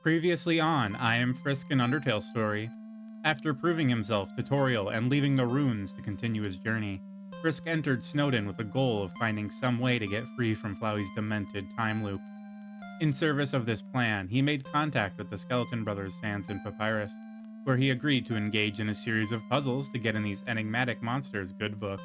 Previously on I Am Frisk and Undertale Story. After proving himself to Toriel and leaving the ruins to continue his journey, Frisk entered Snowdin with the goal of finding some way to get free from Flowey's demented time loop. In service of this plan, he made contact with the Skeleton Brothers Sans and Papyrus, where he agreed to engage in a series of puzzles to get in these enigmatic monsters' good books,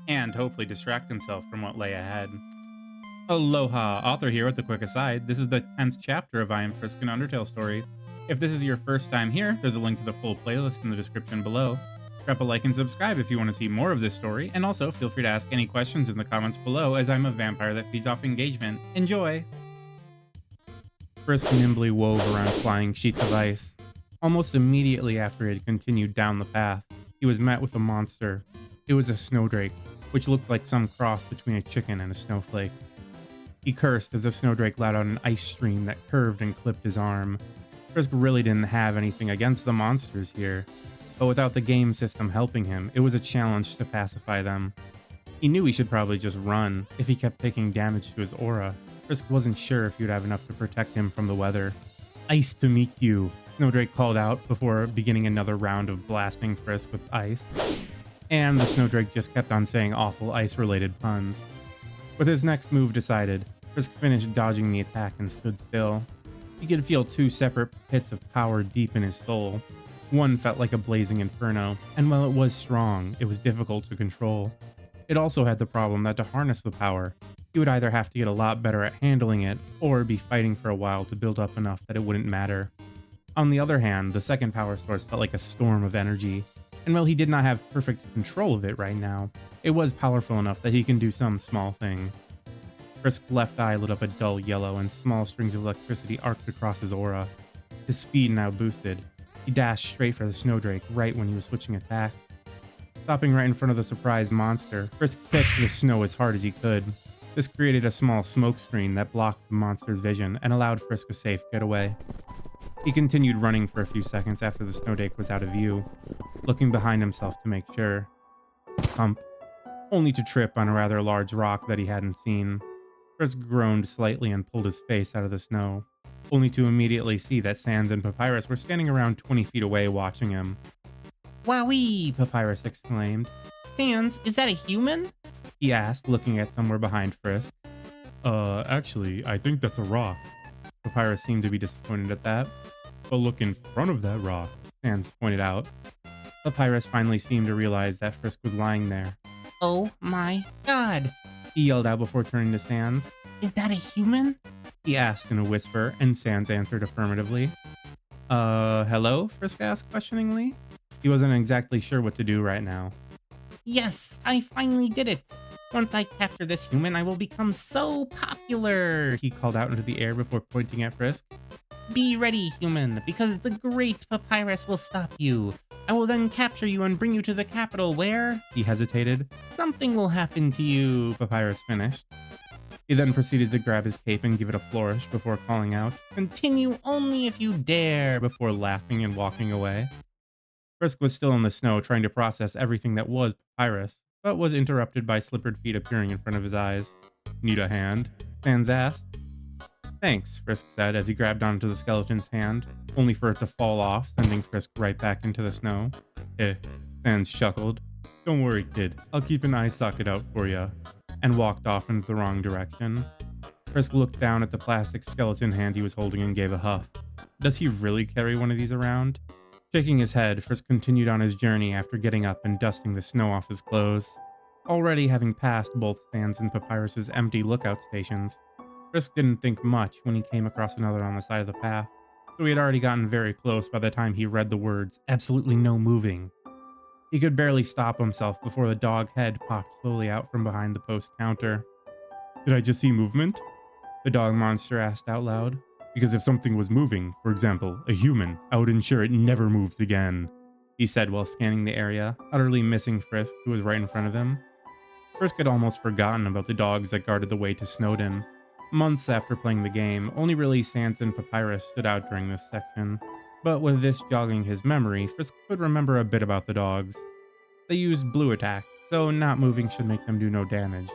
and hopefully distract himself from what lay ahead. Aloha, author here with a quick aside. This is the 10th chapter of I Am Frisk and Undertale Story. If this is your first time here, there's a link to the full playlist in the description below. Drop a like and subscribe if you want to see more of this story, and also feel free to ask any questions in the comments below, as I'm a vampire that feeds off engagement. Enjoy! Frisk nimbly wove around flying sheets of ice. Almost immediately after he had continued down the path, he was met with a monster. It was a snowdrake, which looked like some cross between a chicken and a snowflake. He cursed as the snowdrake let out an ice stream that curved and clipped his arm. Frisk really didn't have anything against the monsters here, but without the game system helping him, it was a challenge to pacify them. He knew he should probably just run if he kept taking damage to his aura. Frisk wasn't sure if he would have enough to protect him from the weather. "Ice to meet you," Snowdrake called out before beginning another round of blasting Frisk with ice. And the Snowdrake just kept on saying awful ice-related puns. With his next move decided, Frisk finished dodging the attack and stood still. He could feel two separate pits of power deep in his soul. One felt like a blazing inferno, and while it was strong, it was difficult to control. It also had the problem that to harness the power, he would either have to get a lot better at handling it, or be fighting for a while to build up enough that it wouldn't matter. On the other hand, the second power source felt like a storm of energy, and while he did not have perfect control of it right now, it was powerful enough that he can do some small things. Frisk's left eye lit up a dull yellow and small strings of electricity arced across his aura. His speed now boosted. He dashed straight for the Snowdrake right when he was switching attack. Stopping right in front of the surprised monster, Frisk kicked the snow as hard as he could. This created a small smoke screen that blocked the monster's vision and allowed Frisk a safe getaway. He continued running for a few seconds after the Snowdrake was out of view, looking behind himself to make sure. Thump. Only to trip on a rather large rock that he hadn't seen. Frisk groaned slightly and pulled his face out of the snow, only to immediately see that Sans and Papyrus were standing around 20 feet away watching him. "Wowee!" Papyrus exclaimed. "Sans, is that a human?" He asked, looking at somewhere behind Frisk. Actually, I think that's a rock." Papyrus seemed to be disappointed at that. "But look in front of that rock," Sans pointed out. Papyrus finally seemed to realize that Frisk was lying there. "Oh my god! He yelled out before turning to Sans. Is that a human?" He asked in a whisper, and Sans answered affirmatively. Hello?" Frisk asked questioningly. He wasn't exactly sure what to do right now. "Yes, I finally did it! Once I capture this human, I will become so popular!" He called out into the air before pointing at Frisk. "Be ready, human, because the great Papyrus will stop you. I will then capture you and bring you to the capital where..." He hesitated. "Something will happen to you." Papyrus finished. He then proceeded to grab his cape and give it a flourish before calling out, "Continue only if you dare," before laughing and walking away. Frisk was still in the snow trying to process everything that was Papyrus, but was interrupted by slippered feet appearing in front of his eyes. "Need a hand?" Sans asked. "Thanks," Frisk said as he grabbed onto the skeleton's hand, only for it to fall off, sending Frisk right back into the snow. Sans chuckled. "Don't worry, kid. I'll keep an eye socket out for ya," and walked off into the wrong direction. Frisk looked down at the plastic skeleton hand he was holding and gave a huff. Does he really carry one of these around? Shaking his head, Frisk continued on his journey after getting up and dusting the snow off his clothes. Already having passed both Sans and Papyrus's empty lookout stations, Frisk didn't think much when he came across another on the side of the path, so he had already gotten very close by the time he read the words, "Absolutely no moving." He could barely stop himself before the dog head popped slowly out from behind the post counter. "Did I just see movement?" the dog monster asked out loud. "Because if something was moving, for example, a human, I would ensure it never moves again," he said while scanning the area, utterly missing Frisk, who was right in front of him. Frisk had almost forgotten about the dogs that guarded the way to Snowdin. Months after playing the game, only really Sans and Papyrus stood out during this section. But with this jogging his memory, Frisk could remember a bit about the dogs. They used blue attack, so not moving should make them do no damage.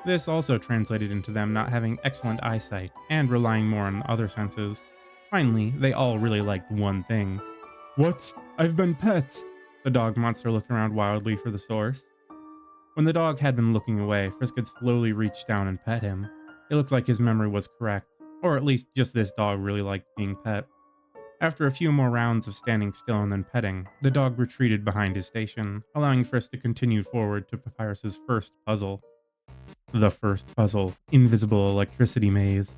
This also translated into them not having excellent eyesight, and relying more on other senses. Finally, they all really liked one thing. What? I've been pet! The dog monster looked around wildly for the source. When the dog had been looking away, Frisk had slowly reached down and pet him. It looked like his memory was correct, or at least just this dog really liked being pet. After a few more rounds of standing still and then petting, the dog retreated behind his station, allowing Frisk to continue forward to Papyrus's first puzzle. The first puzzle, Invisible Electricity Maze.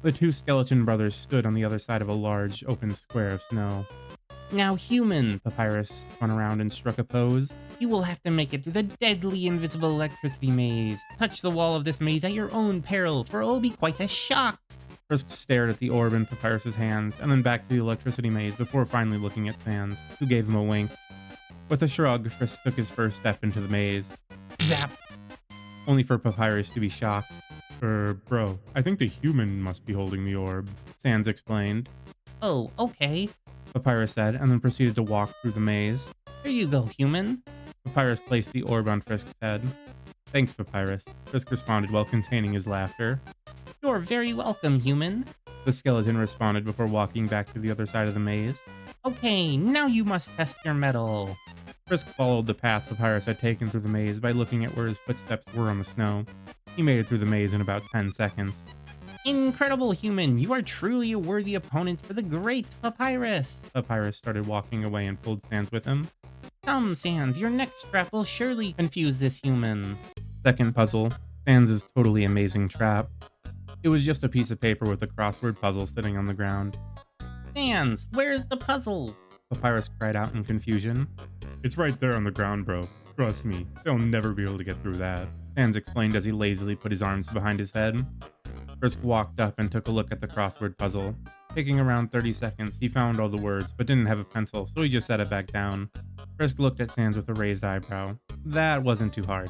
The two skeleton brothers stood on the other side of a large, open square of snow. Now, human, Papyrus spun around and struck a pose. you will have to make it through the deadly invisible electricity maze. Touch the wall of this maze at your own peril, for it will be quite a shock. Frisk stared at the orb in Papyrus's hands, and then back to the electricity maze before finally looking at Sans, who gave him a wink. With a shrug, Frisk took his first step into the maze. Zap! Only for Papyrus to be shocked. Bro, I think the human must be holding the orb, Sans explained. Oh, okay. Papyrus said, and then proceeded to walk through the maze. Here you go, human. Papyrus placed the orb on Frisk's head. Thanks, Papyrus, Frisk responded while containing his laughter. You're very welcome, human. The skeleton responded before walking back to the other side of the maze. Okay, now you must test your mettle. Frisk followed the path Papyrus had taken through the maze by looking at where his footsteps were on the snow. He made it through the maze in about 10 seconds. Incredible, human. You are truly a worthy opponent for the great Papyrus. Papyrus started walking away and pulled Sans with him. Come, Sans, your next trap will surely confuse this human. Second puzzle, Sans' totally amazing trap. It was just a piece of paper with a crossword puzzle sitting on the ground. Sans, where's the puzzle? Papyrus cried out in confusion. It's right there on the ground, bro. Trust me, they'll never be able to get through that, Sans explained as he lazily put his arms behind his head. Frisk walked up and took a look at the crossword puzzle. Taking around 30 seconds, he found all the words, but didn't have a pencil, so he just set it back down. Frisk looked at Sans with a raised eyebrow. That wasn't too hard.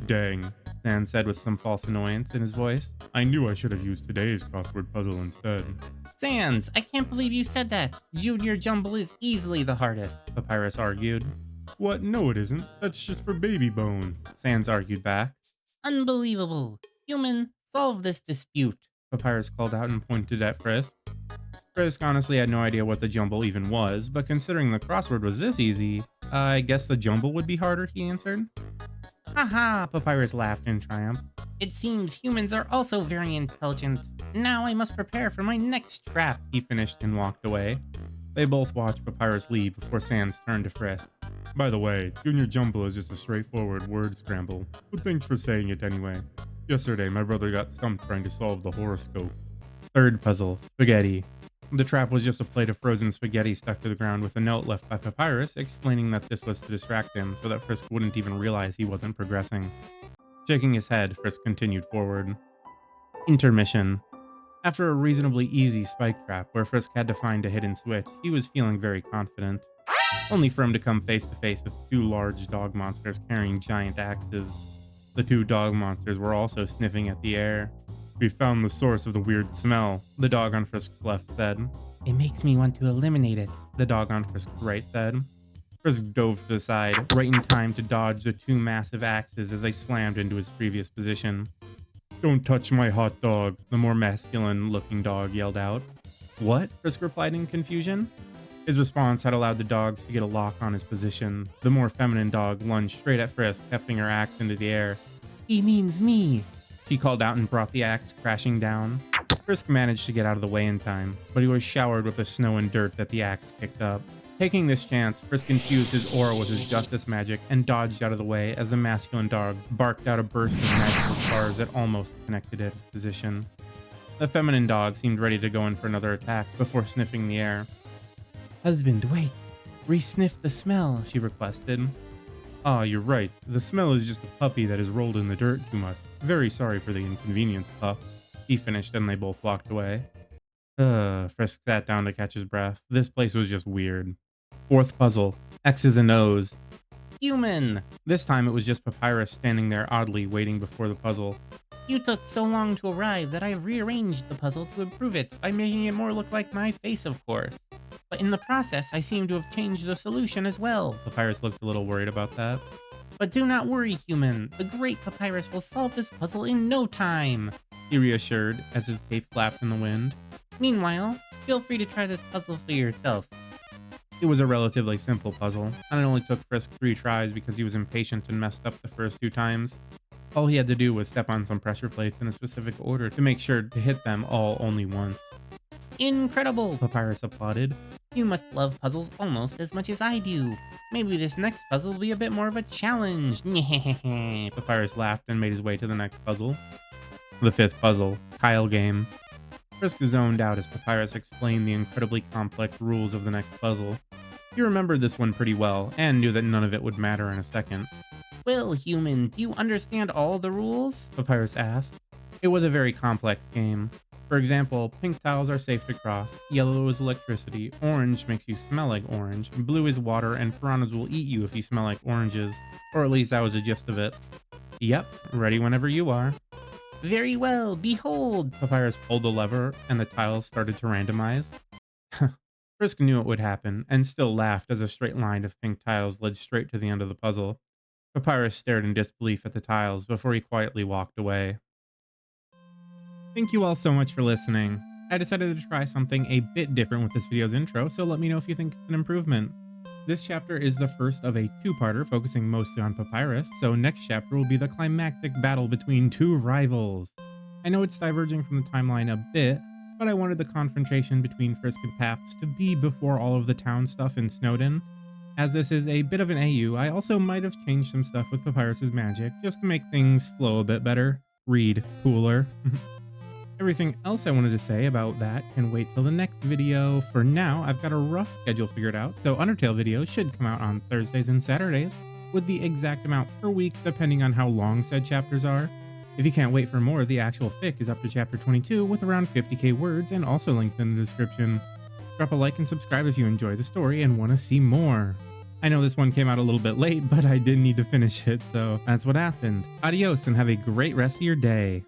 Dang, Sans said with some false annoyance in his voice. I knew I should have used today's crossword puzzle instead. Sans, I can't believe you said that. Junior Jumble is easily the hardest, Papyrus argued. What? No, it isn't. That's just for baby bones, Sans argued back. Unbelievable. Human, solve this dispute, Papyrus called out and pointed at Frisk. Frisk honestly had no idea what the jumble even was, but considering the crossword was this easy, I guess the jumble would be harder, he answered. Haha, Papyrus laughed in triumph. It seems humans are also very intelligent. Now I must prepare for my next trap, He finished and walked away. They both watched Papyrus leave before Sans turned to Frisk. By the way, Junior Jumble is just a straightforward word scramble, but thanks for saying it anyway. Yesterday, my brother got stumped trying to solve the horoscope. Third puzzle, Spaghetti. The trap was just a plate of frozen spaghetti stuck to the ground with a note left by Papyrus explaining that this was to distract him so that Frisk wouldn't even realize he wasn't progressing. Shaking his head, Frisk continued forward. Intermission. After a reasonably easy spike trap where Frisk had to find a hidden switch, he was feeling very confident. Only for him to come face to face with two large dog monsters carrying giant axes. The two dog monsters were also sniffing at the air. We found the source of the weird smell, the dog on Frisk's left said. It makes me want to eliminate it, The dog on Frisk's right said. Frisk dove to the side, right in time to dodge the two massive axes as they slammed into his previous position. Don't touch my hot dog, the more masculine-looking dog yelled out. What? Frisk replied in confusion. His response had allowed the dogs to get a lock on his position. The more feminine dog lunged straight at Frisk, hefting her axe into the air. He means me, She called out and brought the axe crashing down. Frisk managed to get out of the way in time, but he was showered with the snow and dirt that the axe kicked up. Taking this chance, Frisk infused his aura with his justice magic and dodged out of the way as the masculine dog barked out a burst of magical stars that almost connected its position. The feminine dog seemed ready to go in for another attack before sniffing the air. Husband, wait. Re-sniff the smell, She requested. Ah, you're right. The smell is just a puppy that has rolled in the dirt too much. Very sorry for the inconvenience, pup. He finished and they both walked away. Frisk sat down to catch his breath. This place was just weird. Fourth puzzle, X's and O's. Human, This time it was just Papyrus standing there oddly waiting before the puzzle. you took so long to arrive that I've rearranged the puzzle to improve it by making it more look like my face, of course. But in the process, I seem to have changed the solution as well. Papyrus looked a little worried about that. But do not worry, human. The great Papyrus will solve this puzzle in no time. He reassured as his cape flapped in the wind. Meanwhile, feel free to try this puzzle for yourself. It was a relatively simple puzzle, and it only took Frisk 3 tries because he was impatient and messed up the first 2 times. All he had to do was step on some pressure plates in a specific order to make sure to hit them all only once. Incredible! Papyrus applauded. You must love puzzles almost as much as I do. Maybe this next puzzle will be a bit more of a challenge. Papyrus laughed and made his way to the next puzzle. The 5th puzzle, Tile Game. Frisk zoned out as Papyrus explained the incredibly complex rules of the next puzzle. He remembered this one pretty well, and knew that none of it would matter in a second. Well, human, do you understand all the rules? Papyrus asked. It was a very complex game. For example, pink tiles are safe to cross, yellow is electricity, orange makes you smell like orange, blue is water, and piranhas will eat you if you smell like oranges. Or at least that was the gist of it. Yep, ready whenever you are. Very well, behold! Papyrus pulled the lever, and the tiles started to randomize. Frisk knew it would happen, and still laughed as a straight line of pink tiles led straight to the end of the puzzle. Papyrus stared in disbelief at the tiles before he quietly walked away. Thank you all so much for listening. I decided to try something a bit different with this video's intro, so let me know if you think it's an improvement. This chapter is the first of a 2-parter focusing mostly on Papyrus, so next chapter will be the climactic battle between 2 rivals. I know it's diverging from the timeline a bit, but I wanted the confrontation between Frisk and Paps to be before all of the town stuff in Snowdin. As this is a bit of an AU, I also might have changed some stuff with Papyrus's magic, just to make things flow a bit better. Read cooler. Everything else I wanted to say about that can wait till the next video. For now, I've got a rough schedule figured out, so Undertale videos should come out on Thursdays and Saturdays, with the exact amount per week depending on how long said chapters are. If you can't wait for more, the actual fic is up to chapter 22 with around 50k words and also linked in the description. Drop a like and subscribe if you enjoy the story and want to see more. I know this one came out a little bit late, but I did need to finish it, so that's what happened. Adios and have a great rest of your day.